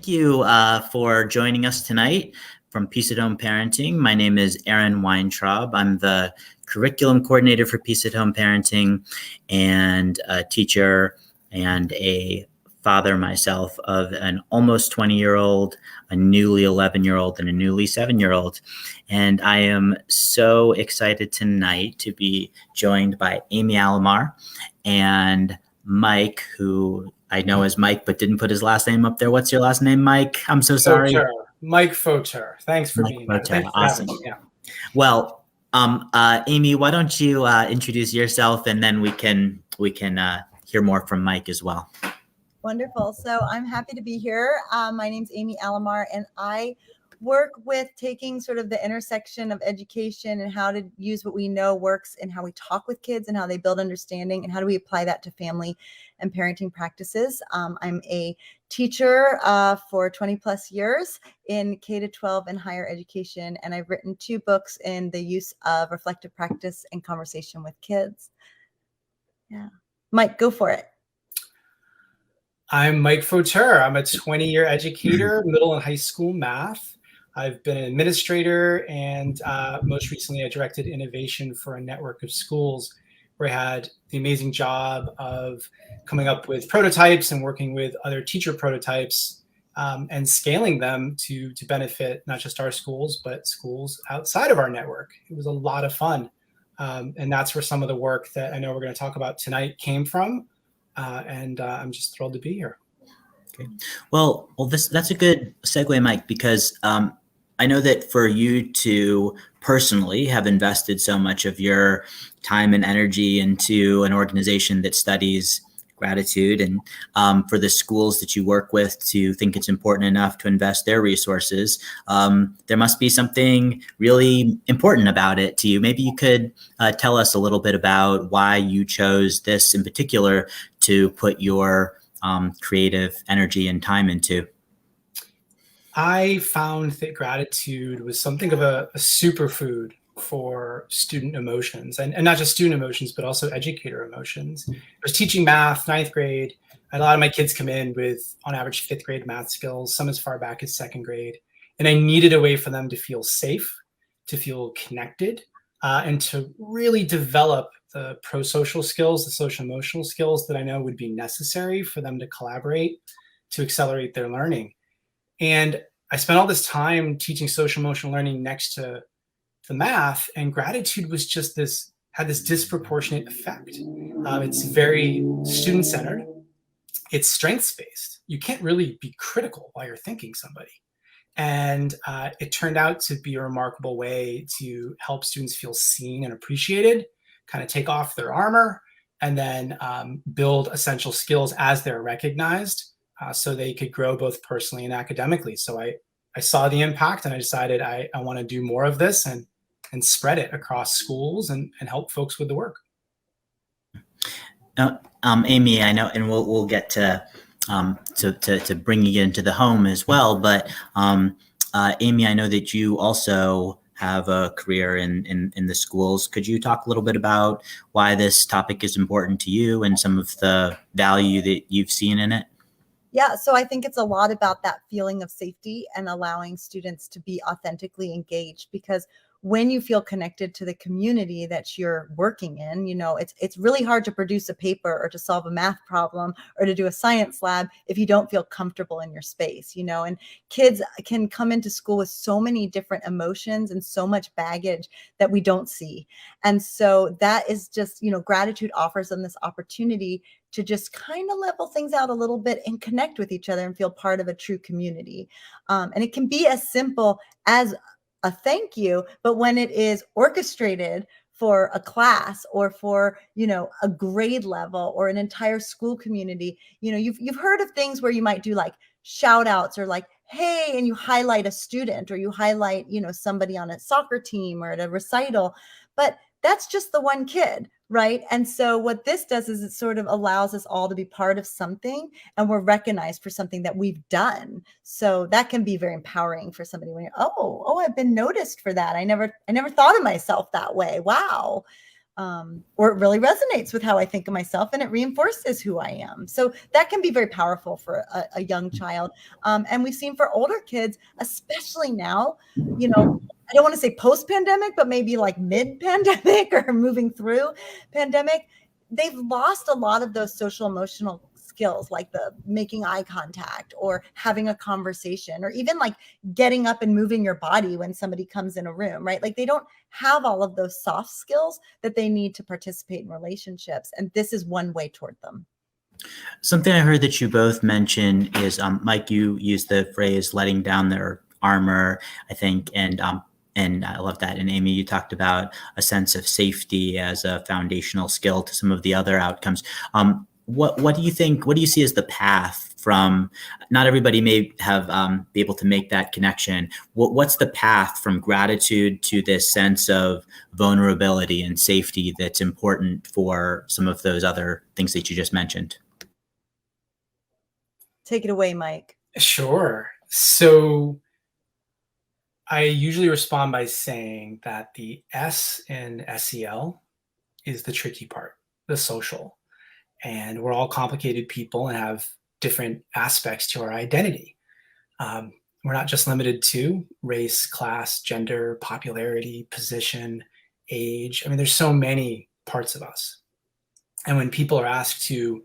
thank you for joining us tonight from Peace at Home Parenting. My name is Aaron Weintraub. I'm the curriculum coordinator for Peace at Home Parenting and a teacher and a father myself of an almost 20-year-old, a newly 11-year-old, and a newly 7-year-old. And I am so excited tonight to be joined by Amy Alomar and Mike, who I know as Mike, but didn't put his last name up there. What's your last name, Mike? I'm so sorry. Faucher. Mike Faucher. Thanks for being here. Thanks for having me. Yeah. Well, Amy, why don't you introduce yourself, and then we can hear more from Mike as well. Wonderful. So I'm happy to be here. My name's Amy Alomar, and I work with taking sort of the intersection of education and how to use what we know works and how we talk with kids and how they build understanding and how do we apply that to family and parenting practices. I'm a teacher for 20 plus years in K-12 and higher education, and I've written 2 books in the use of reflective practice and conversation with kids. Yeah. Mike, go for it. I'm Mike Faucher. I'm a 20-year educator, middle and high school math. I've been an administrator, and most recently I directed innovation for a network of schools where I had the amazing job of coming up with prototypes and working with other teacher prototypes and scaling them to benefit not just our schools, but schools outside of our network. It was a lot of fun. And that's where some of the work that I know we're going to talk about tonight came from. And I'm just thrilled to be here. Okay. Well, that's a good segue, Mike, because I know that for you to personally have invested so much of your time and energy into an organization that studies gratitude, and for the schools that you work with to think it's important enough to invest their resources, there must be something really important about it to you. Maybe you could tell us a little bit about why you chose this in particular to put your creative energy and time into. I found that gratitude was something of a superfood for student emotions, and not just student emotions, but also educator emotions. I was teaching math, 9th grade. I had a lot of my kids come in with, on average, 5th grade math skills, some as far back as 2nd grade. And I needed a way for them to feel safe, to feel connected, and to really develop the pro-social skills, the social emotional skills that I know would be necessary for them to collaborate, to accelerate their learning. And I spent all this time teaching social emotional learning next to the math, and gratitude was just had this disproportionate effect. It's very student-centered. It's strengths-based. You can't really be critical while you're thanking somebody. And it turned out to be a remarkable way to help students feel seen and appreciated, kind of take off their armor, and then build essential skills as they're recognized, so they could grow both personally and academically. So I saw the impact, and I decided I want to do more of this and spread it across schools and help folks with the work. Amy, I know, and we'll get to bringing it into the home as well. But Amy, I know that you also have a career in the schools. Could you talk a little bit about why this topic is important to you and some of the value that you've seen in it? Yeah, so I think it's a lot about that feeling of safety and allowing students to be authentically engaged, because when you feel connected to the community that you're working in, it's really hard to produce a paper or to solve a math problem or to do a science lab if you don't feel comfortable in your space, and kids can come into school with so many different emotions and so much baggage that we don't see. And so that is just, gratitude offers them this opportunity to just kind of level things out a little bit and connect with each other and feel part of a true community. And it can be as simple as a thank you, but when it is orchestrated for a class or for, a grade level or an entire school community, you've heard of things where you might do like shout outs or like, hey, and you highlight a student or you highlight, somebody on a soccer team or at a recital, but that's just the one kid, right? And so what this does is it sort of allows us all to be part of something, and we're recognized for something that we've done. So that can be very empowering for somebody when you're, oh, I've been noticed for that. I never thought of myself that way. Wow. or it really resonates with how I think of myself and it reinforces who I am. So that can be very powerful for a young child. And we've seen for older kids, especially now, you know, I don't want to say post-pandemic, but maybe like mid-pandemic or moving through pandemic, they've lost a lot of those social emotional skills, like the making eye contact or having a conversation, or even like getting up and moving your body when somebody comes in a room, right? Like they don't have all of those soft skills that they need to participate in relationships. And this is one way toward them. Something I heard that you both mentioned is, Mike, you used the phrase letting down their armor, I think, and I love that. And Amy, you talked about a sense of safety as a foundational skill to some of the other outcomes. What do you think? What do you see as the path from? Not everybody may have be able to make that connection. What's the path from gratitude to this sense of vulnerability and safety that's important for some of those other things that you just mentioned? Take it away, Mike. Sure. So I usually respond by saying that the S in SEL is the tricky part, the social. And we're all complicated people and have different aspects to our identity. We're not just limited to race, class, gender, popularity, position, age. I mean, there's so many parts of us. And when people are asked to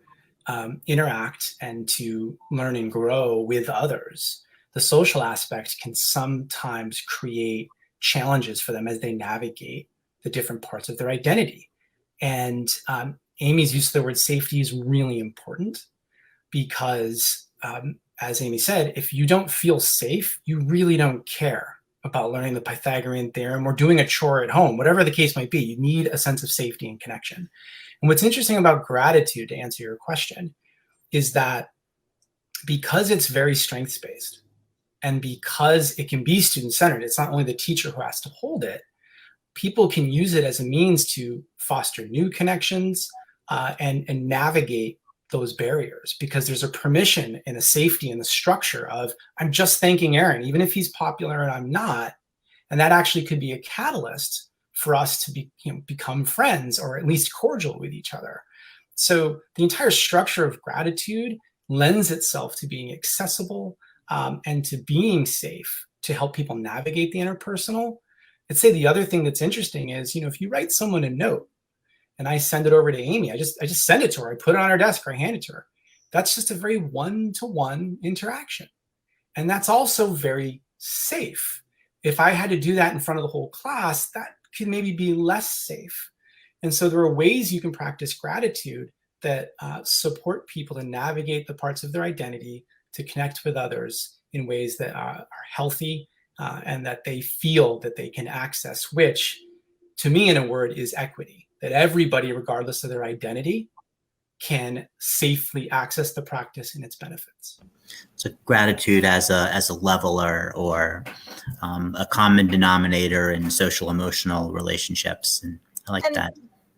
interact and to learn and grow with others, the social aspect can sometimes create challenges for them as they navigate the different parts of their identity. And Amy's use of the word safety is really important because, as Amy said, if you don't feel safe, you really don't care about learning the Pythagorean theorem or doing a chore at home, whatever the case might be. You need a sense of safety and connection. And what's interesting about gratitude, to answer your question, is that because it's very strengths-based and because it can be student-centered, it's not only the teacher who has to hold it, people can use it as a means to foster new connections and navigate those barriers, because there's a permission and a safety and the structure of, I'm just thanking Aaron, even if he's popular and I'm not. And that actually could be a catalyst for us to become friends or at least cordial with each other. So the entire structure of gratitude lends itself to being accessible and to being safe to help people navigate the interpersonal. I'd say the other thing that's interesting is, if you write someone a note and I send it over to Amy, I just send it to her. I put it on her desk or I hand it to her. That's just a very one-to-one interaction. And that's also very safe. If I had to do that in front of the whole class, that could maybe be less safe. And so there are ways you can practice gratitude that support people to navigate the parts of their identity, to connect with others in ways that are healthy and that they feel that they can access, which to me, in a word, is equity, that everybody, regardless of their identity, can safely access the practice and its benefits. So gratitude as a leveler or a common denominator in social emotional relationships. And I like that.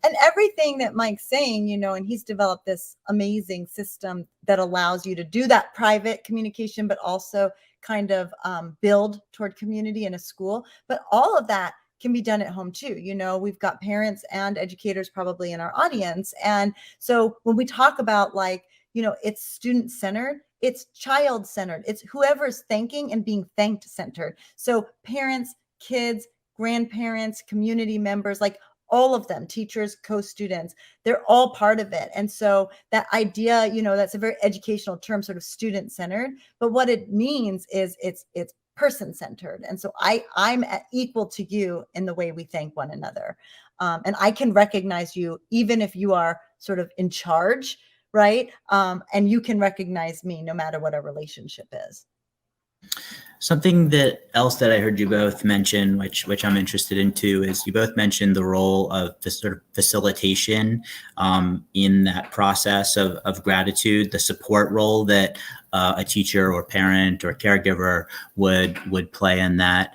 And everything that Mike's saying, and he's developed this amazing system that allows you to do that private communication, but also kind of build toward community in a school. But all of that can be done at home too. We've got parents and educators probably in our audience. And so when we talk about it's student-centered, it's child-centered, it's whoever's thanking and being thanked-centered. So parents, kids, grandparents, community members, all of them, teachers, co-students, they're all part of it. And so that idea, that's a very educational term, sort of student-centered, but what it means is it's person-centered. And so I'm equal to you in the way we thank one another. And I can recognize you even if you are sort of in charge, right? And you can recognize me no matter what our relationship is. Something else that I heard you both mention, which I'm interested in too, is you both mentioned the role of the sort of facilitation in that process of gratitude, the support role that a teacher or parent or caregiver would play in that.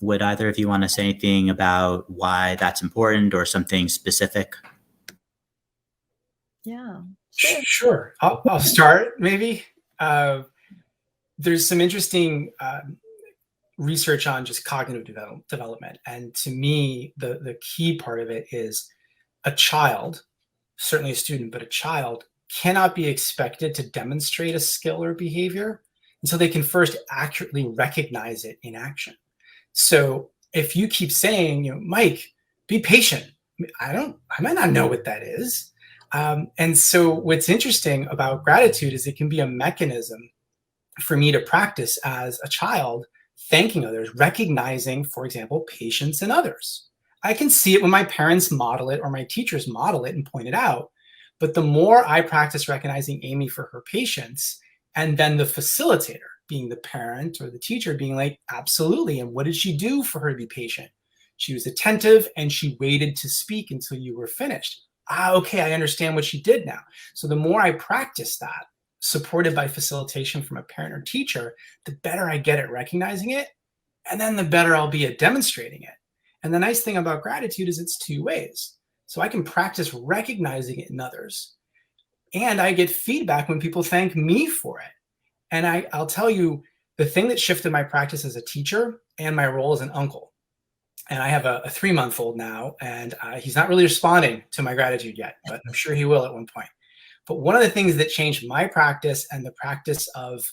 Would either of you want to say anything about why that's important or something specific? Yeah, sure. I'll start maybe. There's some interesting research on just cognitive development. And to me, the key part of it is a child, certainly a student, but a child cannot be expected to demonstrate a skill or behavior until they can first accurately recognize it in action. So if you keep saying, Mike, be patient, I might not know what that is. And so what's interesting about gratitude is it can be a mechanism for me to practice as a child, thanking others, recognizing, for example, patience in others. I can see it when my parents model it or my teachers model it and point it out. But the more I practice recognizing Amy for her patience, and then the facilitator, being the parent or the teacher, being like, absolutely. And what did she do for her to be patient? She was attentive and she waited to speak until you were finished. Okay, I understand what she did now. So the more I practice that, supported by facilitation from a parent or teacher, the better I get at recognizing it, and then the better I'll be at demonstrating it. And the nice thing about gratitude is it's two ways. So I can practice recognizing it in others, and I get feedback when people thank me for it. And I'll tell you, the thing that shifted my practice as a teacher and my role as an uncle, and I have a 3-month-old now, and he's not really responding to my gratitude yet, but I'm sure he will at one point. But one of the things that changed my practice and the practice of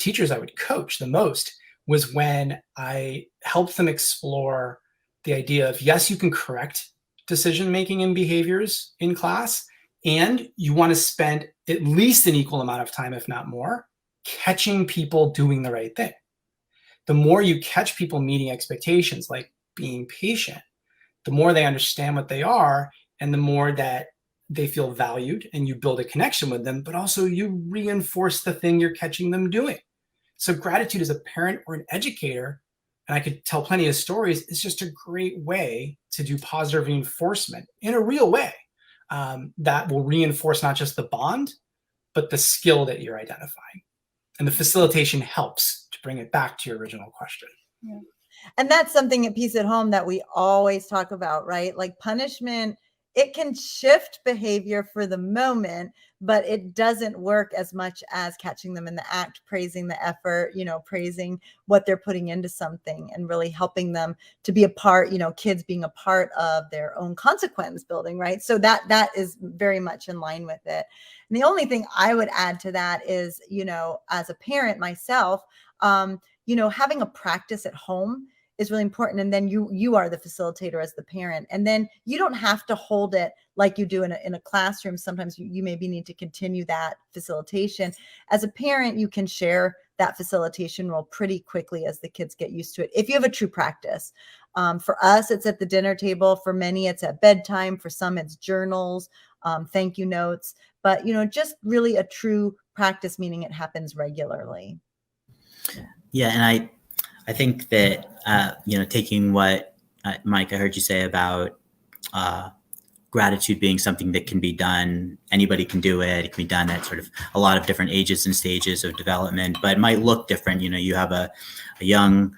teachers I would coach the most was when I helped them explore the idea of, yes, you can correct decision-making and behaviors in class, and you want to spend at least an equal amount of time, if not more, catching people doing the right thing. The more you catch people meeting expectations, like being patient, the more they understand what they are, and the more that they feel valued, and you build a connection with them, but also you reinforce the thing you're catching them doing. So gratitude as a parent or an educator, and I could tell plenty of stories, is just a great way to do positive reinforcement in a real way that will reinforce not just the bond, but the skill that you're identifying. And the facilitation helps to bring it back to your original question. Yeah. And that's something at Peace at Home that we always talk about, right? Like punishment, it can shift behavior for the moment, but it doesn't work as much as catching them in the act, praising the effort, praising what they're putting into something and really helping them to be a part, kids being a part of their own consequence building, right? So that is very much in line with it. And the only thing I would add to that is, as a parent myself, having a practice at home is really important. And then you are the facilitator as the parent. And then you don't have to hold it like you do in a classroom. Sometimes you maybe need to continue that facilitation. As a parent, you can share that facilitation role pretty quickly as the kids get used to it, if you have a true practice. For us, it's at the dinner table. For many, it's at bedtime. For some, it's journals, thank you notes. But, just really a true practice, meaning it happens regularly. Yeah, and I think that, taking what, Mike, I heard you say about gratitude being something that can be done, anybody can do it. It can be done at sort of a lot of different ages and stages of development, but it might look different. You have a young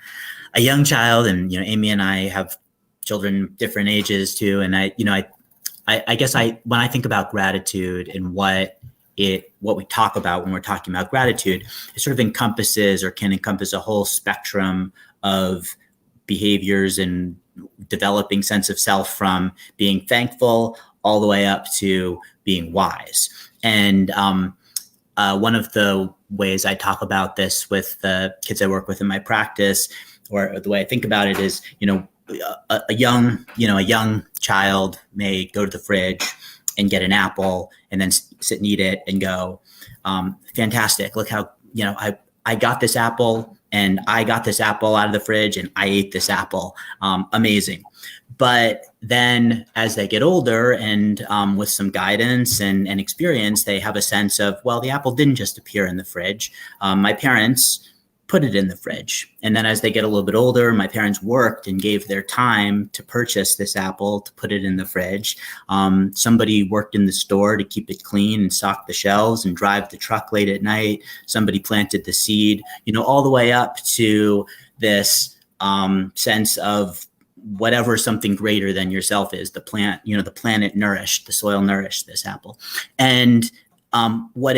child, and, Amy and I have children different ages too. And I guess when I think about gratitude and what we talk about when we're talking about gratitude, it sort of encompasses or can encompass a whole spectrum of behaviors and developing sense of self, from being thankful all the way up to being wise. And one of the ways I talk about this with the kids I work with in my practice, or the way I think about it, is, a young child may go to the fridge and get an apple and then sit and eat it and go, fantastic. Look how, I got this apple, and I got this apple out of the fridge and I ate this apple. Amazing. But then as they get older and with some guidance and experience, they have a sense of, well, the apple didn't just appear in the fridge. My parents put it in the fridge. And then as they get a little bit older, my parents worked and gave their time to purchase this apple, to put it in the fridge. Somebody worked in the store to keep it clean and stock the shelves and drive the truck late at night. Somebody planted the seed, all the way up to this sense of whatever something greater than yourself is. The plant, the planet nourished, the soil nourished this apple. And what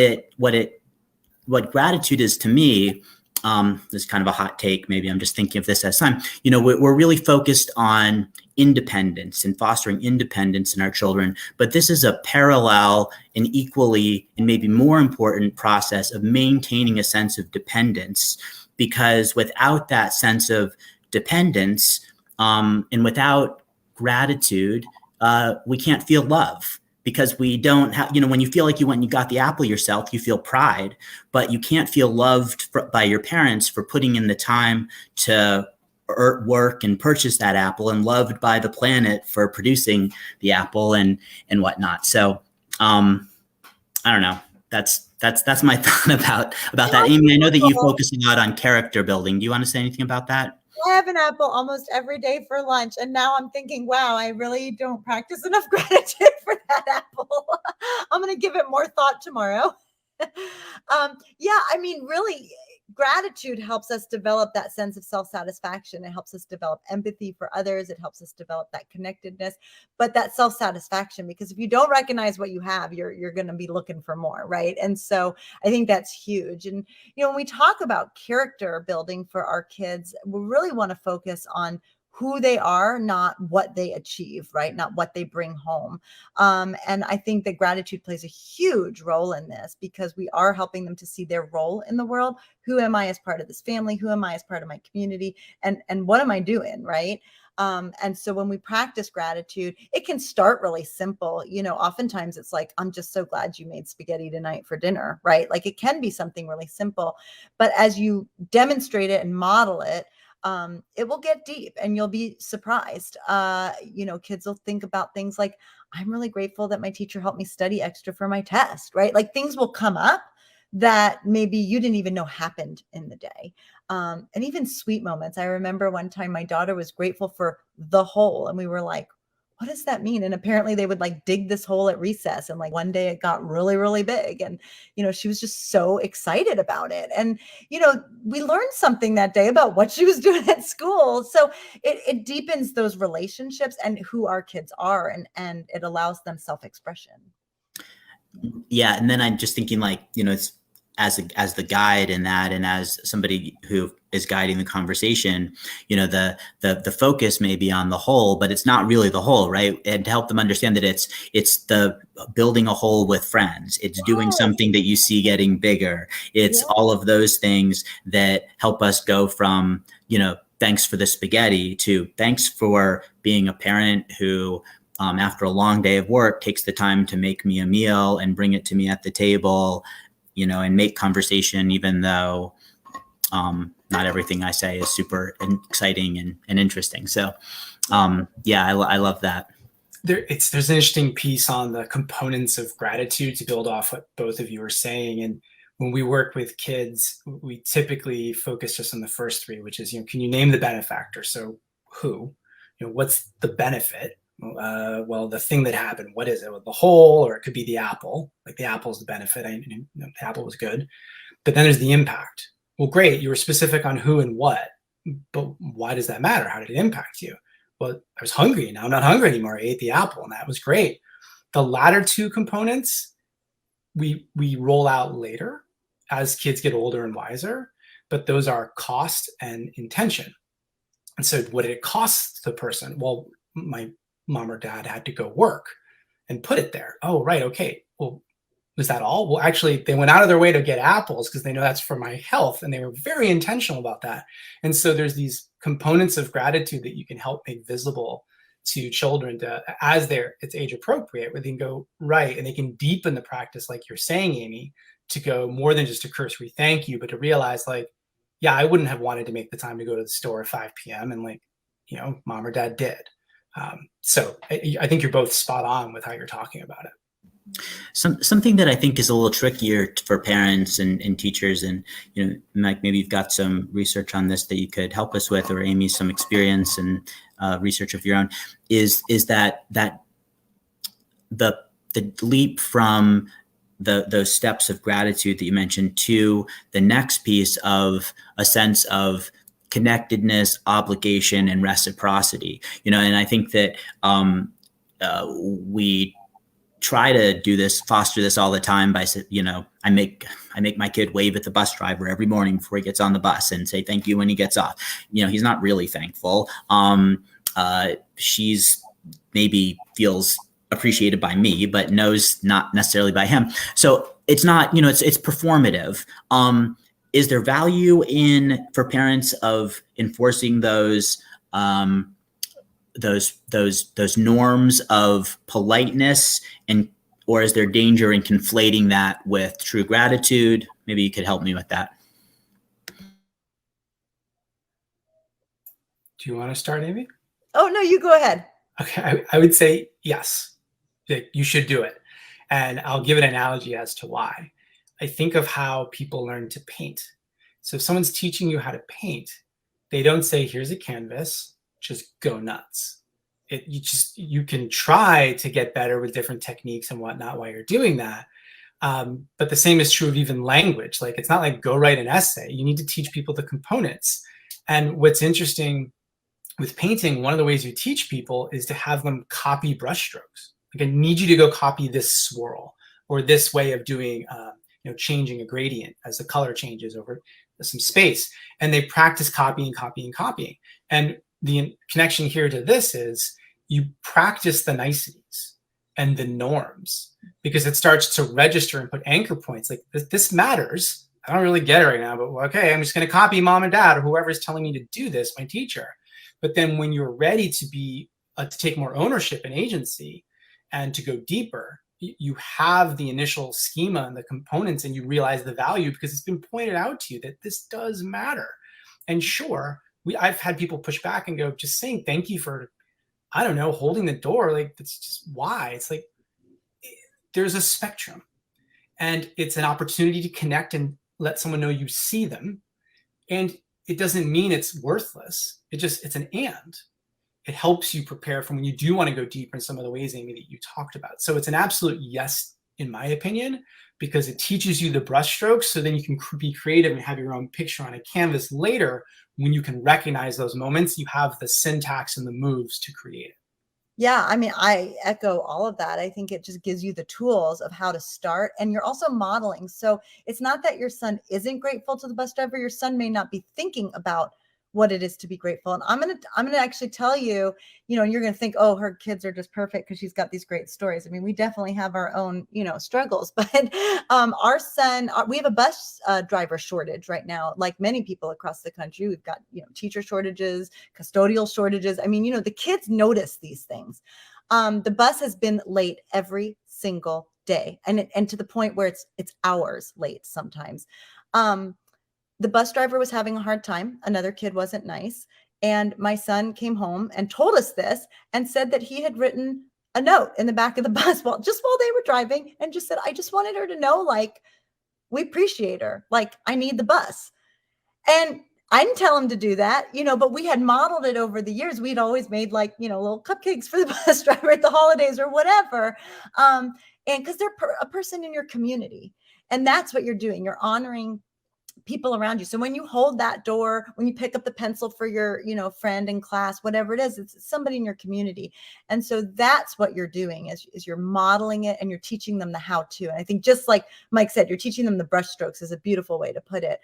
gratitude is to me this is kind of a hot take. Maybe I'm just thinking of this as time. We're really focused on independence and fostering independence in our children. But this is a parallel and equally and maybe more important process of maintaining a sense of dependence, because without that sense of dependence and without gratitude, we can't feel love. Because we don't have, when you feel like you went and you got the apple yourself, you feel pride, but you can't feel loved by your parents for putting in the time to work and purchase that apple, and loved by the planet for producing the apple and whatnot. So I don't know. That's my thought about that. Amy, I know that you focus a lot on character building. Do you want to say anything about that? I have an apple almost every day for lunch. And now I'm thinking, wow, I really don't practice enough gratitude for that apple. I'm going to give it more thought tomorrow. Yeah, I mean, really, gratitude helps us develop that sense of self-satisfaction. It helps us develop empathy for others. It helps us develop that connectedness, but that self-satisfaction, because if you don't recognize what you have, you're going to be looking for more, right? And so I think that's huge. And, when we talk about character building for our kids, we really want to focus on who they are, not what they achieve, right? Not what they bring home. And I think that gratitude plays a huge role in this, because we are helping them to see their role in the world. Who am I as part of this family? Who am I as part of my community? And what am I doing, right? And so when we practice gratitude, it can start really simple. Oftentimes it's like, I'm just so glad you made spaghetti tonight for dinner, right? Like, it can be something really simple, but as you demonstrate it and model it, it will get deep and you'll be surprised. Kids will think about things like, I'm really grateful that my teacher helped me study extra for my test, right? Like, things will come up that maybe you didn't even know happened in the day. And even sweet moments. I remember one time my daughter was grateful for the hole, and we were like, what does that mean? And apparently they would like dig this hole at recess. And like one day it got really, really big. And, she was just so excited about it. And, we learned something that day about what she was doing at school. So it deepens those relationships and who our kids are, and it allows them self-expression. Yeah. And then I'm just thinking, like, it's as the guide in that, and as somebody who is guiding the conversation, the focus may be on the whole, but it's not really the whole, right? And to help them understand that it's the building a whole with friends. It's doing something that you see getting bigger. It's all of those things that help us go from, thanks for the spaghetti to thanks for being a parent who, after a long day of work, takes the time to make me a meal and bring it to me at the table, and make conversation, even though not everything I say is super exciting and interesting. So, yeah, I love that. There's an interesting piece on the components of gratitude to build off what both of you are saying. And when we work with kids, we typically focus just on the first three, which is, can you name the benefactor? So who, what's the benefit? Well, the thing that happened, what is it? Well, the whole, or it could be the apple. Like, the apple is the benefit. The apple was good. But then there's the impact. Well, great, you were specific on who and what, but why does that matter? How did it impact you? Well, I was hungry. Now I'm not hungry anymore. I ate the apple, and that was great. The latter two components, we roll out later as kids get older and wiser, but those are cost and intention. And so what did it cost the person? Well, my mom or dad had to go work and put it there. Oh, right. Okay. Well, was that all? Well, actually, they went out of their way to get apples because they know that's for my health. And they were very intentional about that. And so there's these components of gratitude that you can help make visible to children as it's age appropriate, where they can go, right. And they can deepen the practice, like you're saying, Amy, to go more than just a cursory thank you, but to realize, like, yeah, I wouldn't have wanted to make the time to go to the store at 5 p.m. And, like, mom or dad did. So I think you're both spot on with how you're talking about it. Something that I think is a little trickier for parents and teachers, and Mike, maybe you've got some research on this that you could help us with, or Amy, some experience and research of your own, is that the leap from those steps of gratitude that you mentioned to the next piece of a sense of connectedness, obligation, and reciprocity. And I think that we try to do this, foster this all the time by, I make my kid wave at the bus driver every morning before he gets on the bus and say thank you when he gets off. He's not really thankful. She's maybe feels appreciated by me, but knows not necessarily by him. So it's not, it's performative. Is there value for parents of enforcing those norms of politeness, or is there danger in conflating that with true gratitude? Maybe you could help me with that. Do you want to start, Amy? Oh, no, you go ahead. Okay, I would say yes, you should do it. And I'll give an analogy as to why. I think of how people learn to paint. So if someone's teaching you how to paint, they don't say, here's a canvas, just go nuts. You can try to get better with different techniques and whatnot while you're doing that. But the same is true of even language. Like, it's not like go write an essay. You need to teach people the components. And what's interesting with painting, one of the ways you teach people is to have them copy brushstrokes. Like, I need you to go copy this swirl or this way of doing, changing a gradient as the color changes over some space. And they practice copying. And the connection here to this is you practice the niceties and the norms, because it starts to register and put anchor points. Like, this matters. I don't really get it right now, but okay, I'm just going to copy mom and dad or whoever's telling me to do this, my teacher. But then when you're ready to take more ownership and agency and to go deeper, you have the initial schema and the components, and you realize the value because it's been pointed out to you that this does matter. And sure, I've had people push back and go, just saying thank you for, I don't know, holding the door. Like, that's just why. It's like, there's a spectrum, and it's an opportunity to connect and let someone know you see them. And it doesn't mean it's worthless. It's an and. It helps you prepare for when you do want to go deeper in some of the ways, Amy, that you talked about. So it's an absolute yes, in my opinion, because it teaches you the brushstrokes, so then you can be creative and have your own picture on a canvas later. When you can recognize those moments, you have the syntax and the moves to create it. Yeah, I mean, I echo all of that. I think it just gives you the tools of how to start, and you're also modeling. So it's not that your son isn't grateful to the bus driver. Your son may not be thinking about what it is to be grateful. And I'm gonna actually tell you, and you're gonna think, oh, her kids are just perfect because she's got these great stories. I mean, we definitely have our own, struggles, but our son, we have a bus driver shortage right now, like many people across the country. We've got, teacher shortages, custodial shortages. I mean, the kids notice these things. The bus has been late every single day, and to the point where it's hours late sometimes. The bus driver was having a hard time. Another kid wasn't nice. And my son came home and told us this and said that he had written a note in the back of the bus while they were driving, and just said, I just wanted her to know, like, we appreciate her. Like, I need the bus. And I didn't tell him to do that, but we had modeled it over the years. We'd always made little cupcakes for the bus driver at the holidays or whatever. And because they're a person in your community, and that's what you're doing. You're honoring people around you. So when you hold that door, when you pick up the pencil for your, friend in class, whatever it is, it's somebody in your community. And so that's what you're doing is you're modeling it, and you're teaching them the how to. And I think, just like Mike said, you're teaching them the brush strokes is a beautiful way to put it,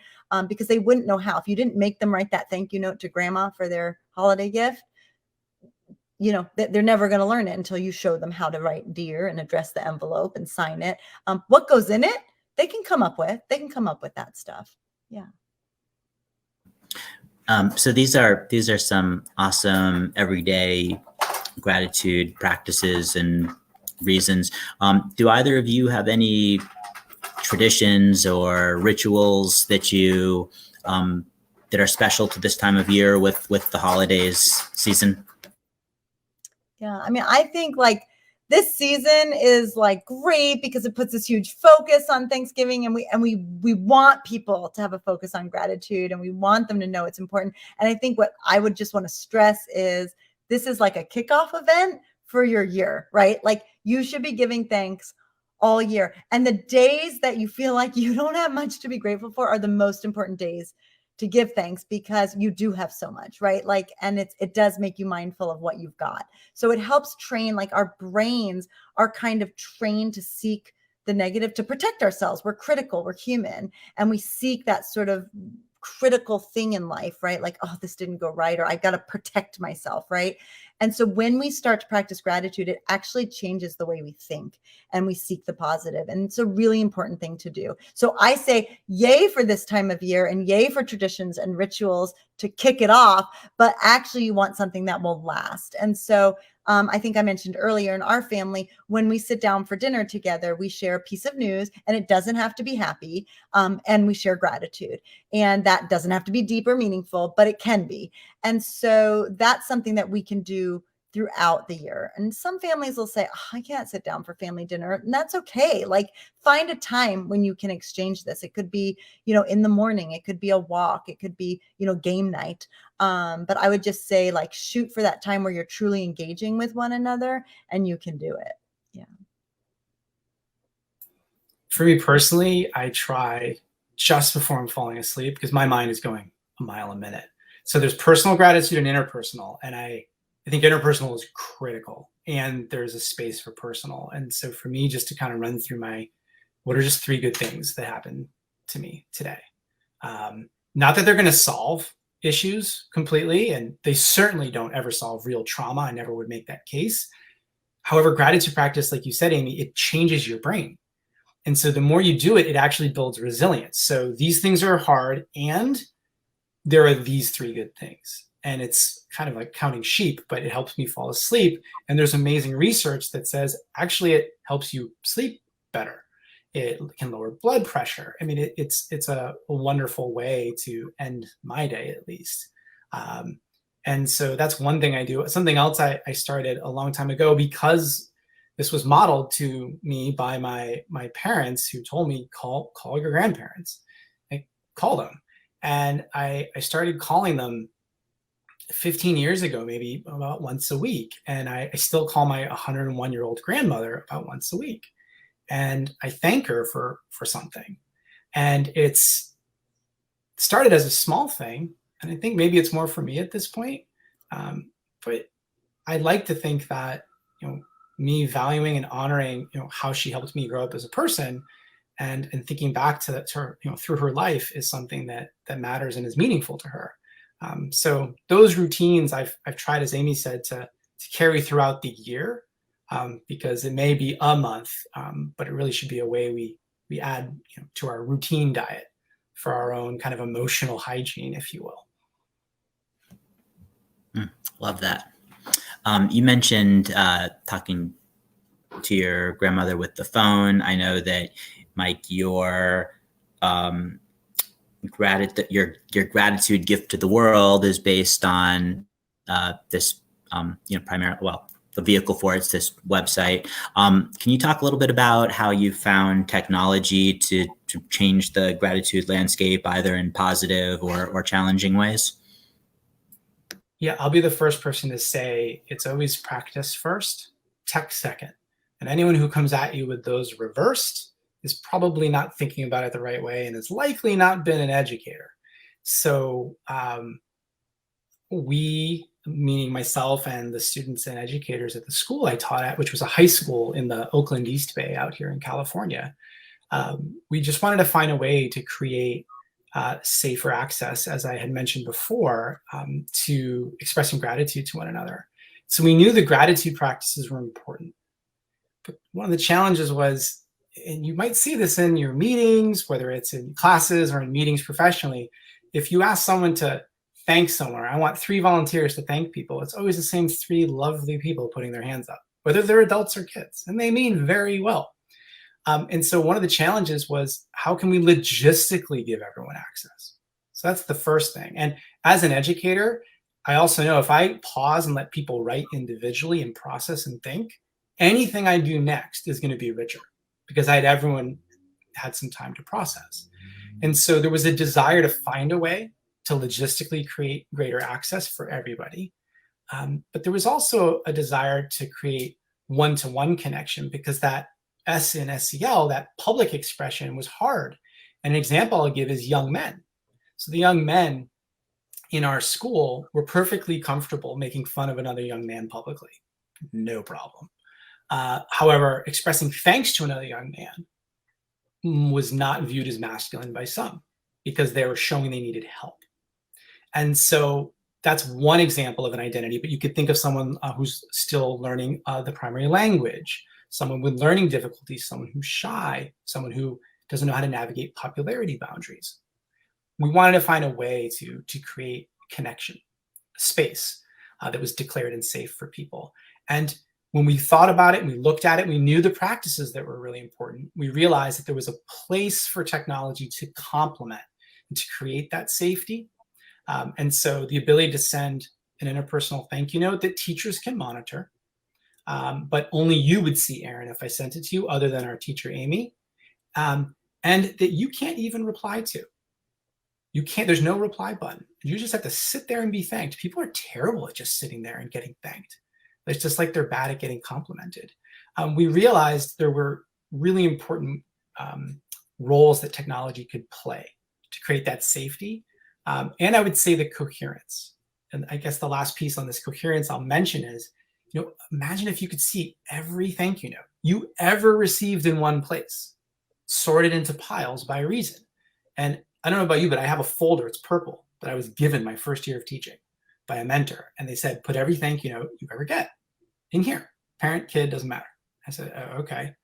because they wouldn't know how. If you didn't make them write that thank you note to grandma for their holiday gift, they're never going to learn it until you show them how to write dear and address the envelope and sign it. What goes in it, they can come up with that stuff. Yeah. So these are some awesome everyday gratitude practices and reasons. Do either of you have any traditions or rituals that you that are special to this time of year with the holidays season? Yeah, I mean, I think this season is great because it puts this huge focus on Thanksgiving, and we want people to have a focus on gratitude, and we want them to know it's important. And I think what I would just want to stress is this is like a kickoff event for your year, right? Like, you should be giving thanks all year. And the days that you feel like you don't have much to be grateful for are the most important days to give thanks because you do have so much, right? Like, and it does make you mindful of what you've got. So it helps train, like our brains are kind of trained to seek the negative to protect ourselves. We're critical, we're human, and we seek that sort of critical thing in life, right? Like, oh, this didn't go right, or I've got to protect myself, right? And so when we start to practice gratitude, it actually changes the way we think and we seek the positive. And it's a really important thing to do. So I say, yay for this time of year and yay for traditions and rituals to kick it off, but actually you want something that will last. And so I think I mentioned earlier in our family, when we sit down for dinner together, we share a piece of news, and it doesn't have to be happy, and we share gratitude. And that doesn't have to be deep or meaningful, but it can be. And so that's something that we can do throughout the year. And some families will say, oh, I can't sit down for family dinner. And that's okay. Like, find a time when you can exchange this. It could be, in the morning, it could be a walk, it could be, game night. But I would just say, like, shoot for that time where you're truly engaging with one another, and you can do it. Yeah. For me personally, I try just before I'm falling asleep because my mind is going a mile a minute. So there's personal gratitude and interpersonal. And I think interpersonal is critical, and there's a space for personal. And so for me, just to kind of run through what are just 3 good things that happened to me today. Not that they're going to solve issues completely, and they certainly don't ever solve real trauma. I never would make that case. However, gratitude practice, like you said, Amy, it changes your brain. And so the more you do it, it actually builds resilience. So these things are hard, and there are these 3 good things. And it's kind of like counting sheep, but it helps me fall asleep. And there's amazing research that says actually it helps you sleep better. It can lower blood pressure. I mean, it's a wonderful way to end my day, at least. And so that's one thing I do. Something else I started a long time ago, because this was modeled to me by my parents, who told me, call your grandparents. I call them. And I started calling them 15 years ago, maybe about once a week. And I still call my 101-year-old grandmother about once a week. And I thank her for something. And it's started as a small thing. And I think maybe it's more for me at this point. But I'd like to think that, me valuing and honoring, how she helped me grow up as a person, and thinking back to her, through her life, is something that matters and is meaningful to her. So those routines I've tried, as Amy said, to carry throughout the year, because it may be a month, but it really should be a way we add to our routine diet for our own kind of emotional hygiene, if you will. Love that. You mentioned talking to your grandmother with the phone. I know that, Mike, your gratitude gift to the world is based on this, primarily, the vehicle for it's this website. Can you talk a little bit about how you found technology to change the gratitude landscape, either in positive or challenging ways? Yeah, I'll be the first person to say it's always practice first, tech second. And anyone who comes at you with those reversed is probably not thinking about it the right way, and has likely not been an educator. So we, meaning myself and the students and educators at the school I taught at, which was a high school in the Oakland East Bay out here in California, we just wanted to find a way to create safer access, as I had mentioned before, to expressing gratitude to one another. So we knew the gratitude practices were important. But one of the challenges was, and you might see this in your meetings, whether it's in classes or in meetings professionally, if you ask someone to thank someone, I want 3 volunteers to thank people, it's always the same 3 lovely people putting their hands up, whether they're adults or kids, and they mean very well. And so one of the challenges was, how can we logistically give everyone access? So that's the first thing. And as an educator, I also know if I pause and let people write individually and process and think, anything I do next is going to be richer, because everyone had some time to process. And so there was a desire to find a way to logistically create greater access for everybody. But there was also a desire to create one-to-one connection, because that S in SEL, that public expression, was hard. And an example I'll give is young men. So the young men in our school were perfectly comfortable making fun of another young man publicly. No problem. However, expressing thanks to another young man was not viewed as masculine by some because they were showing they needed help. And so that's one example of an identity, but you could think of someone who's still learning the primary language, someone with learning difficulties, someone who's shy, someone who doesn't know how to navigate popularity boundaries. We wanted to find a way to create connection, space that was declared and safe for people. And when we thought about it and we looked at it, we knew the practices that were really important. We realized that there was a place for technology to complement and to create that safety. And so the ability to send an interpersonal thank you note that teachers can monitor, but only you would see, Aaron, if I sent it to you, other than our teacher, Amy, and that you can't even reply to. You can't, there's no reply button. You just have to sit there and be thanked. People are terrible at just sitting there and getting thanked. It's just like they're bad at getting complimented. We realized there were really important roles that technology could play to create that safety. And I would say the coherence. And I guess the last piece on this coherence I'll mention is, imagine if you could see every thank you note you ever received in one place, sorted into piles by reason. And I don't know about you, but I have a folder, it's purple, that I was given my first year of teaching by a mentor. And they said, put every thank you note you ever get in here. Parent, kid, doesn't matter. I said, oh, okay.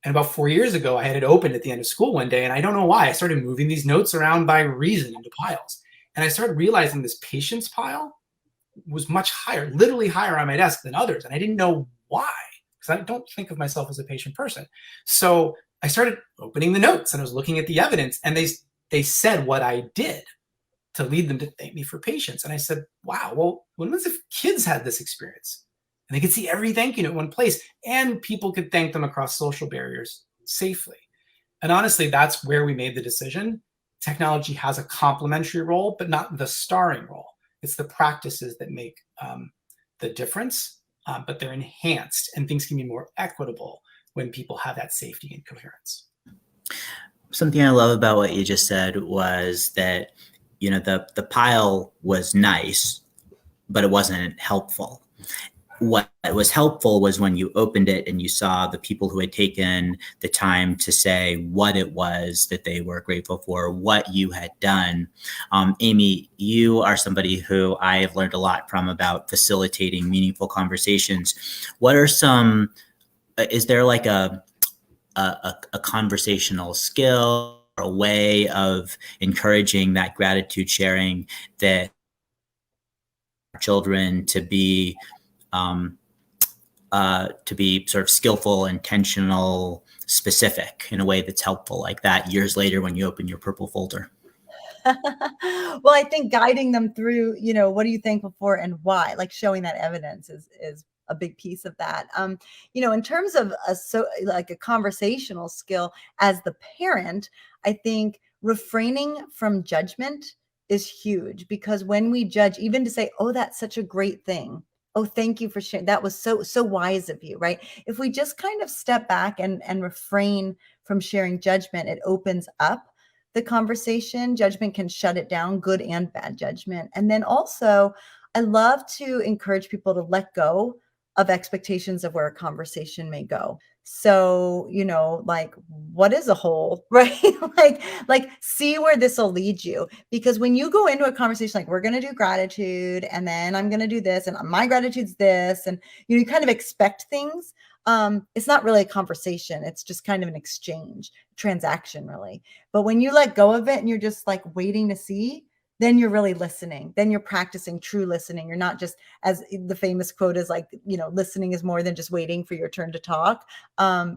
And about 4 years ago, I had it opened at the end of school one day, and I don't know why. I started moving these notes around by reason into piles. And I started realizing this patience pile was much higher, literally higher on my desk than others. And I didn't know why, because I don't think of myself as a patient person. So I started opening the notes and I was looking at the evidence, and they said what I did to lead them to thank me for patience. And I said, wow, well, what happens if kids had this experience? And they could see every thank you note in one place, and people could thank them across social barriers safely. And honestly, that's where we made the decision. Technology has a complementary role, but not the starring role. It's the practices that make the difference, but they're enhanced, and things can be more equitable when people have that safety and coherence. Something I love about what you just said was that, the pile was nice, but it wasn't helpful. What was helpful was when you opened it and you saw the people who had taken the time to say what it was that they were grateful for, what you had done. Amy, you are somebody who I have learned a lot from about facilitating meaningful conversations. What are some, is there like a conversational skill or a way of encouraging that gratitude sharing that children to be sort of skillful, intentional, specific in a way that's helpful, like that years later when you open your purple folder? Well, I think guiding them through, what are you thankful for and why, like showing that evidence is a big piece of that. In terms of a conversational skill as the parent, I think refraining from judgment is huge, because when we judge, even to say, oh, that's such a great thing. Oh, thank you for sharing. That was so wise of you, right? If we just kind of step back and refrain from sharing judgment, it opens up the conversation. Judgment can shut it down, good and bad judgment. And then also, I love to encourage people to let go of expectations of where a conversation may go. So, what is a hole, right? like see where this will lead you. Because when you go into a conversation, like we're going to do gratitude, and then I'm going to do this, and my gratitude's this, and you kind of expect things. It's not really a conversation. It's just kind of an exchange, transaction really. But when you let go of it and you're just like waiting to see, then you're really listening. Then you're practicing true listening. You're not just, as the famous quote is, like, listening is more than just waiting for your turn to talk.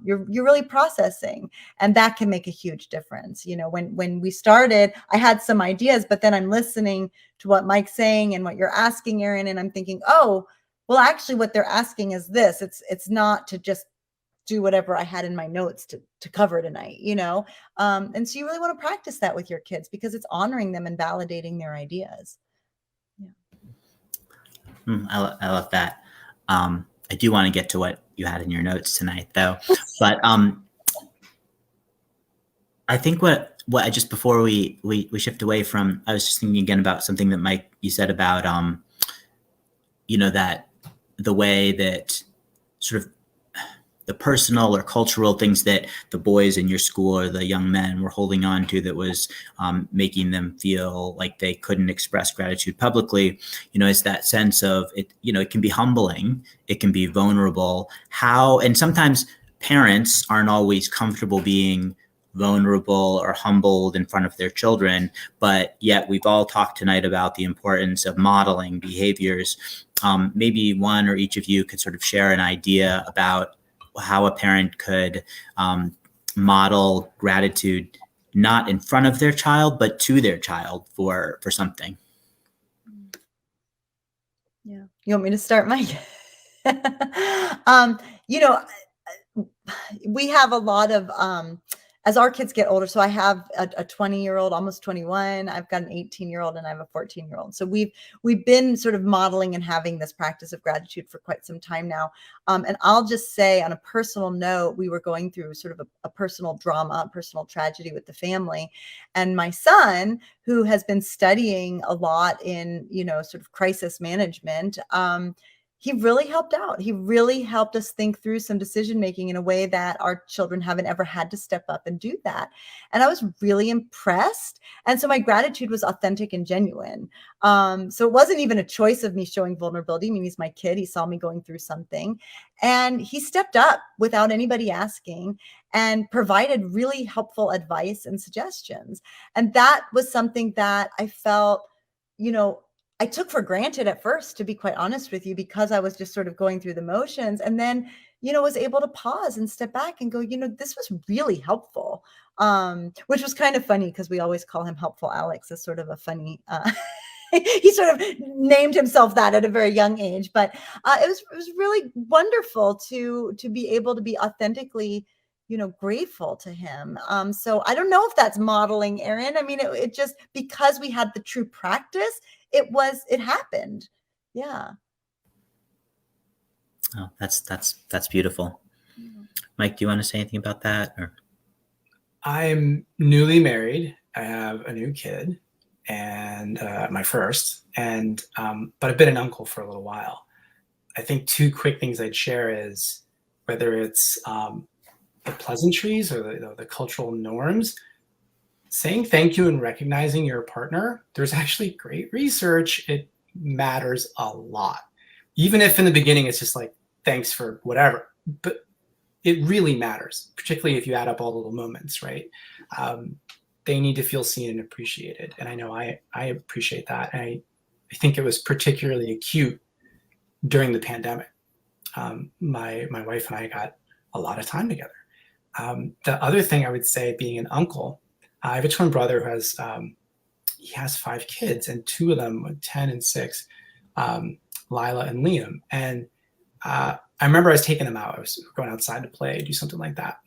You're really processing, and that can make a huge difference. When we started, I had some ideas, but then I'm listening to what Mike's saying and what you're asking, Aaron, and I'm thinking, oh, well, actually what they're asking is this. It's not to just do whatever I had in my notes to cover tonight, and so you really want to practice that with your kids, because it's honoring them and validating their ideas. Yeah. I love that. I do want to get to what you had in your notes tonight, though. But I think what what I just before we shift away from, I was just thinking again about something that Mike you said about that the way that sort of the personal or cultural things that the boys in your school or the young men were holding on to that was making them feel like they couldn't express gratitude publicly, is that sense of it, it can be humbling, it can be vulnerable. And sometimes parents aren't always comfortable being vulnerable or humbled in front of their children, but yet we've all talked tonight about the importance of modeling behaviors. Maybe one or each of you could sort of share an idea about how a parent could model gratitude, not in front of their child, but to their child for something. Yeah. You want me to start, Mike? We have a lot of, as our kids get older, so I have a 20-year-old, almost 21. I've got an 18-year-old and I have a 14-year-old. So we've been sort of modeling and having this practice of gratitude for quite some time now. And I'll just say on a personal note, we were going through sort of a personal drama, a personal tragedy with the family. And my son, who has been studying a lot in, sort of crisis management, he really helped out. He really helped us think through some decision making in a way that our children haven't ever had to step up and do that. And I was really impressed. And so my gratitude was authentic and genuine. So it wasn't even a choice of me showing vulnerability. I mean, he's my kid. He saw me going through something and he stepped up without anybody asking and provided really helpful advice and suggestions. And that was something that I felt, I took for granted at first, to be quite honest with you, because I was just sort of going through the motions, and then, was able to pause and step back and go, this was really helpful, which was kind of funny because we always call him Helpful Alex as sort of a funny, he sort of named himself that at a very young age, but it was really wonderful to be able to be authentically grateful to him. So I don't know if that's modeling, Erin. I mean, it just, because we had the true practice, it happened. Yeah. Oh, that's beautiful. Mike, do you want to say anything about that? Or? I'm newly married. I have a new kid and my first, and but I've been an uncle for a little while. I think two quick things I'd share is whether it's the pleasantries or the cultural norms, saying thank you and recognizing your partner. There's actually great research. It matters a lot. Even if in the beginning it's just like, thanks for whatever, but it really matters, particularly if you add up all the little moments, right? They need to feel seen and appreciated. And I know I appreciate that. And I think it was particularly acute during the pandemic. My wife and I got a lot of time together. The other thing I would say, being an uncle, I have a twin brother who has, he has 5 kids, and 2 of them, 10 and 6, Lila and Liam. And I remember I was taking them out. I was going outside to play, do something like that.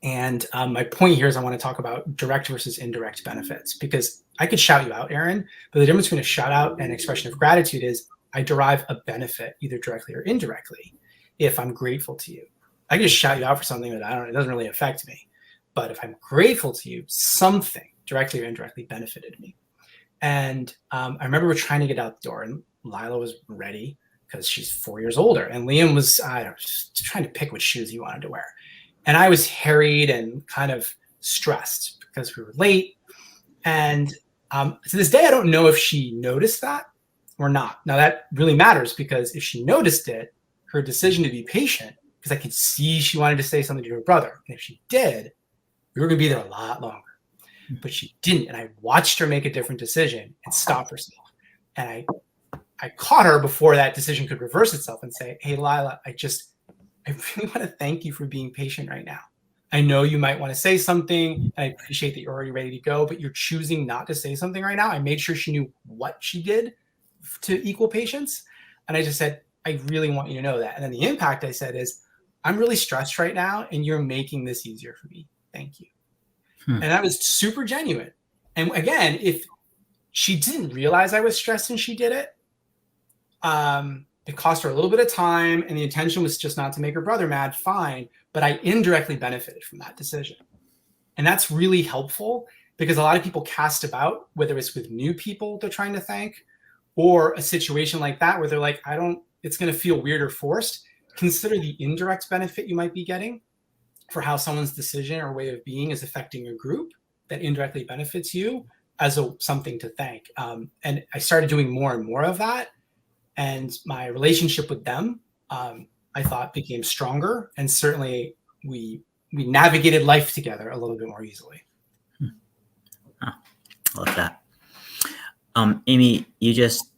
And my point here is I want to talk about direct versus indirect benefits, because I could shout you out, Erin, but the difference between a shout out and expression of gratitude is I derive a benefit either directly or indirectly if I'm grateful to you. I can just shout you out for something that it doesn't really affect me. But if I'm grateful to you, something directly or indirectly benefited me. And I remember we're trying to get out the door, and Lila was ready because she's 4 years older. And Liam was, just trying to pick which shoes he wanted to wear. And I was harried and kind of stressed because we were late. And to this day, I don't know if she noticed that or not. Now, that really matters, because if she noticed it, her decision to be patient, because I could see she wanted to say something to her brother. And if she did, we were going to be there a lot longer. But she didn't. And I watched her make a different decision and stop herself. And I caught her before that decision could reverse itself and say, hey, Lila, I really want to thank you for being patient right now. I know you might want to say something. I appreciate that you're already ready to go, but you're choosing not to say something right now. I made sure she knew what she did to equal patience. And I just said, I really want you to know that. And then the impact, I said, is I'm really stressed right now, and you're making this easier for me. Thank you. And that was super genuine. And again, if she didn't realize I was stressed and she did it, it cost her a little bit of time, and the intention was just not to make her brother mad, fine. But I indirectly benefited from that decision. And that's really helpful because a lot of people cast about, whether it's with new people they're trying to thank or a situation like that where they're like, it's going to feel weird or forced. Consider the indirect benefit you might be getting for how someone's decision or way of being is affecting a group that indirectly benefits you as something to thank. And I started doing more and more of that. And my relationship with them, I thought, became stronger. And certainly we navigated life together a little bit more easily. Oh, I love that. Amy, you just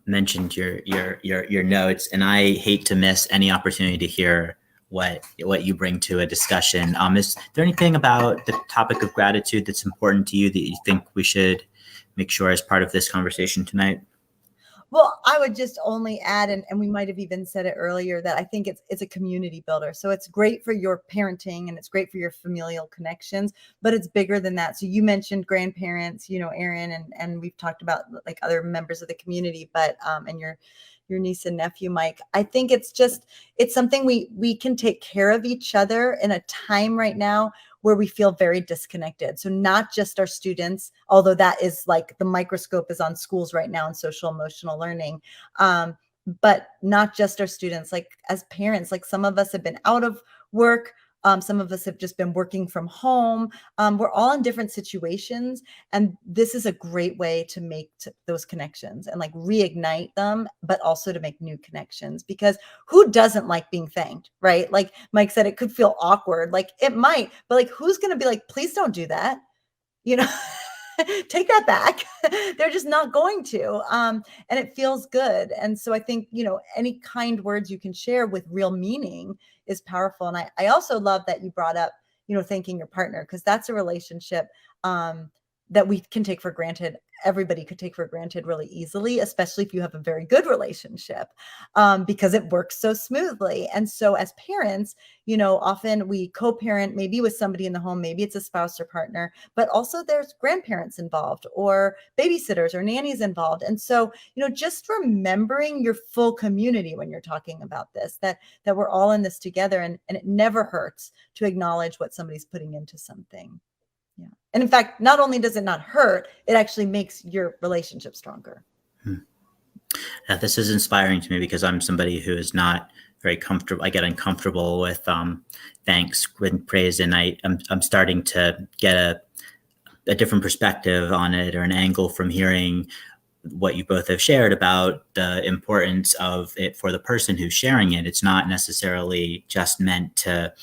mentioned your notes, and I hate to miss any opportunity to hear what you bring to a discussion. Is there anything about the topic of gratitude that's important to you that you think we should make sure as part of this conversation tonight? Well, I would just only add, and we might have even said it earlier, that I think it's a community builder. So it's great for your parenting and it's great for your familial connections, but it's bigger than that. So you mentioned grandparents, Aaron, and we've talked about like other members of the community, but and your niece and nephew, Mike. I think it's something we can take care of each other in a time right now where we feel very disconnected. So not just our students, although that is like the microscope is on schools right now and social emotional learning, but not just our students, like as parents, like some of us have been out of work. Some of us have just been working from home. We're all in different situations. And this is a great way to make those connections and like reignite them, but also to make new connections, because who doesn't like being thanked, right? Like Mike said, it could feel awkward. Like it might, but like, who's going to be like, please don't do that. Take that back. They're just not going to. And it feels good. And so I think, any kind words you can share with real meaning is powerful. And I also love that you brought up, thanking your partner, because that's a relationship that we can take for granted. Everybody could take for granted really easily, especially if you have a very good relationship, because it works so smoothly. And so as parents, often we co-parent maybe with somebody in the home, maybe it's a spouse or partner, but also there's grandparents involved or babysitters or nannies involved. And so, just remembering your full community when you're talking about this, that we're all in this together, and it never hurts to acknowledge what somebody's putting into something. Yeah. And in fact, not only does it not hurt, it actually makes your relationship stronger. This is inspiring to me because I'm somebody who is not very comfortable. I get uncomfortable with thanks and praise, and I'm starting to get a different perspective on it, or an angle from hearing what you both have shared about the importance of it for the person who's sharing it. It's not necessarily just meant to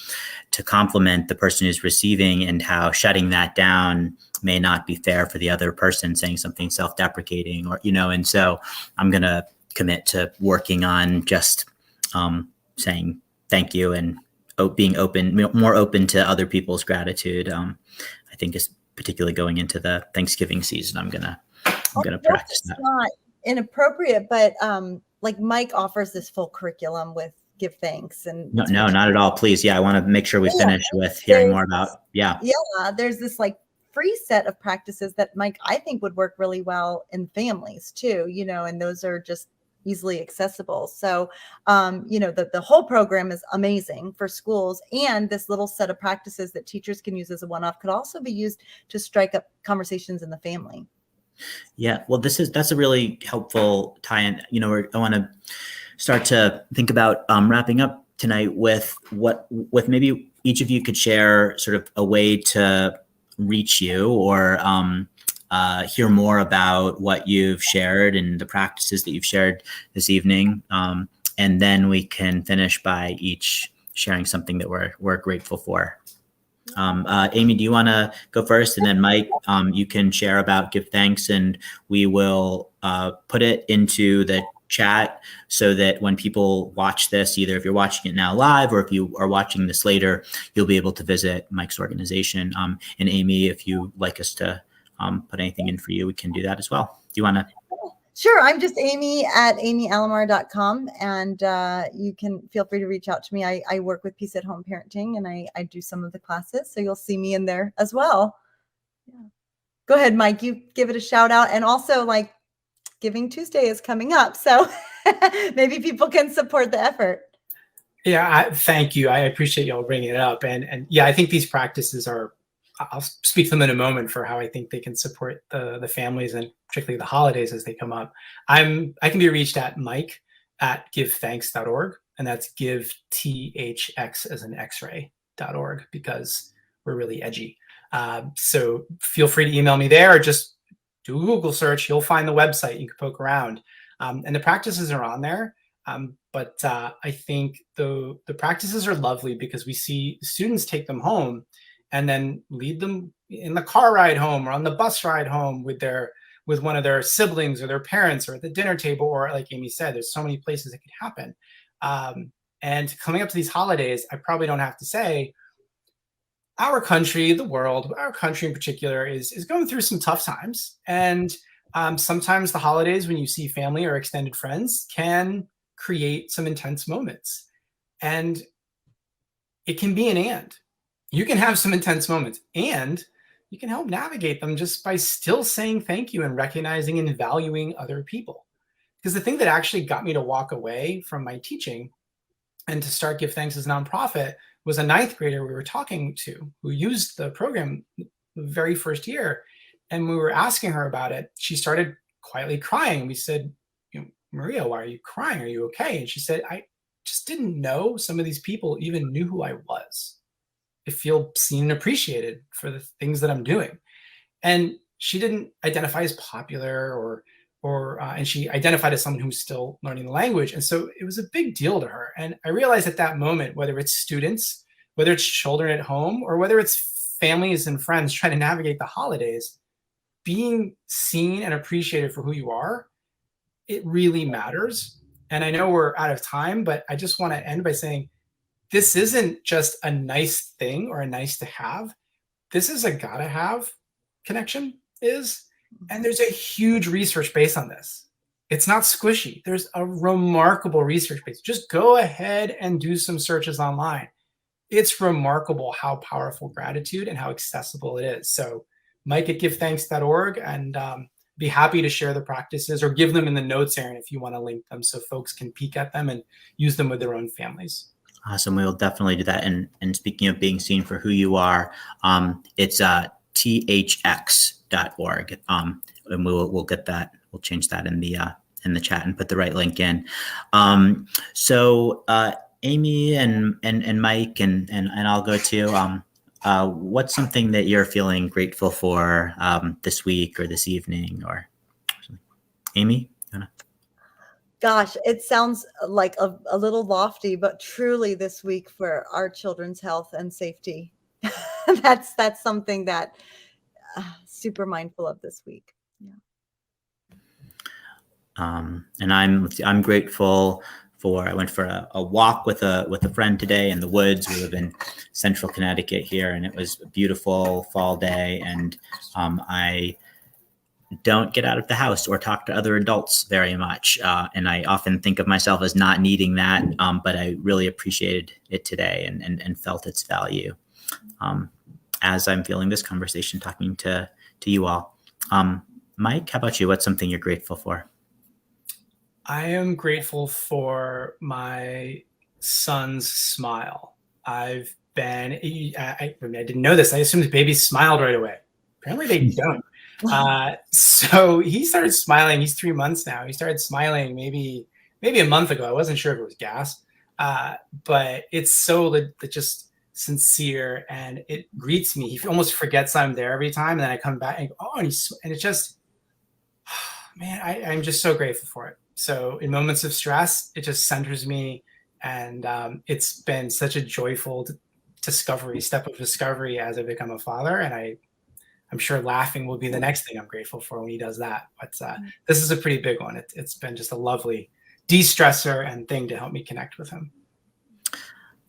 compliment the person who's receiving, and how shutting that down may not be fair for the other person, saying something self-deprecating, or, and so I'm going to commit to working on just saying thank you and being open, more open to other people's gratitude. I think is particularly going into the Thanksgiving season. I'm gonna practice that. It's not inappropriate, but like Mike offers this full curriculum with give thanks, and no, not at all. Please. Yeah. I want to make sure we finish with hearing more about, there's this like free set of practices that Mike, I think would work really well in families too, and those are just easily accessible. So, the whole program is amazing for schools, and this little set of practices that teachers can use as a one-off could also be used to strike up conversations in the family. Yeah, well, that's a really helpful tie-in. I want to start to think about wrapping up tonight with maybe each of you could share sort of a way to reach you, or hear more about what you've shared and the practices that you've shared this evening. And then we can finish by each sharing something that we're grateful for. Amy, do you want to go first? And then Mike, you can share about give thanks, and we will put it into the chat so that when people watch this, either if you're watching it now live or if you are watching this later, you'll be able to visit Mike's organization. And Amy, if you like us to put anything in for you, we can do that as well. Do you want to? Sure. I'm just Amy at amyalamar.com, and you can feel free to reach out to me. I work with Peace at Home Parenting, and I do some of the classes, so you'll see me in there as well. Yeah. Go ahead, Mike, you give it a shout out. And also, like, Giving Tuesday is coming up, so maybe people can support the effort. Yeah, thank you. I appreciate y'all bringing it up. And yeah, I think these practices are I'll speak to them in a moment for how I think they can support the families and particularly the holidays as they come up. I can be reached at mike@givethanks.org, and that's give THX as an X-ray.org, because we're really edgy. So feel free to email me there, or just do a Google search. You'll find the website. You can poke around, and the practices are on there. But I think the practices are lovely because we see students take them home and then lead them in the car ride home or on the bus ride home with one of their siblings or their parents, or at the dinner table, or like Amy said, there's so many places it could happen. And coming up to these holidays, I probably don't have to say, our country, the world, our country in particular, is going through some tough times. And sometimes the holidays, when you see family or extended friends, can create some intense moments. And it can be an and. You can have some intense moments, and you can help navigate them just by still saying thank you and recognizing and valuing other people. Because the thing that actually got me to walk away from my teaching and to start Give Thanks as a nonprofit was a ninth grader we were talking to who used the program the very first year. And we were asking her about it. She started quietly crying. We said, Maria, why are you crying? Are you okay? And she said, I just didn't know some of these people even knew who I was. I feel seen and appreciated for the things that I'm doing. And she didn't identify as popular and she identified as someone who's still learning the language. And so it was a big deal to her. And I realized at that moment, whether it's students, whether it's children at home, or whether it's families and friends trying to navigate the holidays, being seen and appreciated for who you are, it really matters. And I know we're out of time, but I just want to end by saying, this isn't just a nice thing or a nice to have. This is a gotta have connection is. And there's a huge research base on this. It's not squishy. There's a remarkable research base. Just go ahead and do some searches online. It's remarkable how powerful gratitude and how accessible it is. So mike@givethanks.org, and be happy to share the practices or give them in the notes, Aaron, if you want to link them so folks can peek at them and use them with their own families. Awesome. We will definitely do that. And speaking of being seen for who you are, it's thx.org. And we'll get that. We'll change that in the chat and put the right link in. So Amy and Mike and I'll go to what's something that you're feeling grateful for this week or this evening, or Amy? Gosh, it sounds like a little lofty, but truly this week for our children's health and safety. that's something that super mindful of this week. Yeah. And I'm grateful for, I went for a walk with a friend today in the woods. We live in central Connecticut here, and it was a beautiful fall day. And I don't get out of the house or talk to other adults very much. And I often think of myself as not needing that, but I really appreciated it today and felt its value as I'm feeling this conversation, talking to you all. Mike, how about you? What's something you're grateful for? I am grateful for my son's smile. I didn't know this. I assumed babies smiled right away. Apparently they don't. So he started smiling. He's 3 months now. He started smiling maybe a month ago. I wasn't sure if it was gas, but it's so just sincere, and it greets me. He almost forgets I'm there every time, and then I come back and go, oh, and it's just, man, I'm just so grateful for it. So in moments of stress, it just centers me, and it's been such a joyful step of discovery as I become a father, and I'm sure laughing will be the next thing I'm grateful for when he does that. But this is a pretty big one. It's been just a lovely de-stressor and thing to help me connect with him.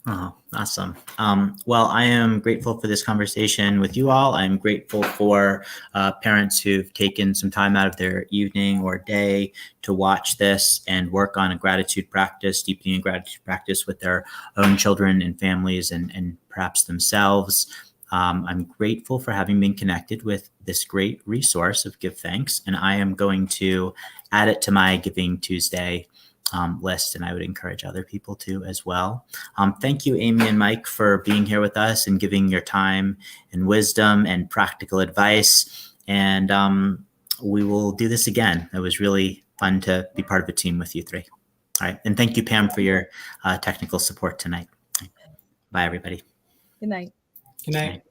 Oh, awesome. Well, I am grateful for this conversation with you all. I'm grateful for parents who've taken some time out of their evening or day to watch this and work on a gratitude practice, deepening a gratitude practice with their own children and families and perhaps themselves. I'm grateful for having been connected with this great resource of Give Thanks, and I am going to add it to my Giving Tuesday list, and I would encourage other people to as well. Thank you, Amy and Mike, for being here with us and giving your time and wisdom and practical advice. And we will do this again. It was really fun to be part of a team with you three. All right. And thank you, Pam, for your technical support tonight. Bye, everybody. Good night. Good night.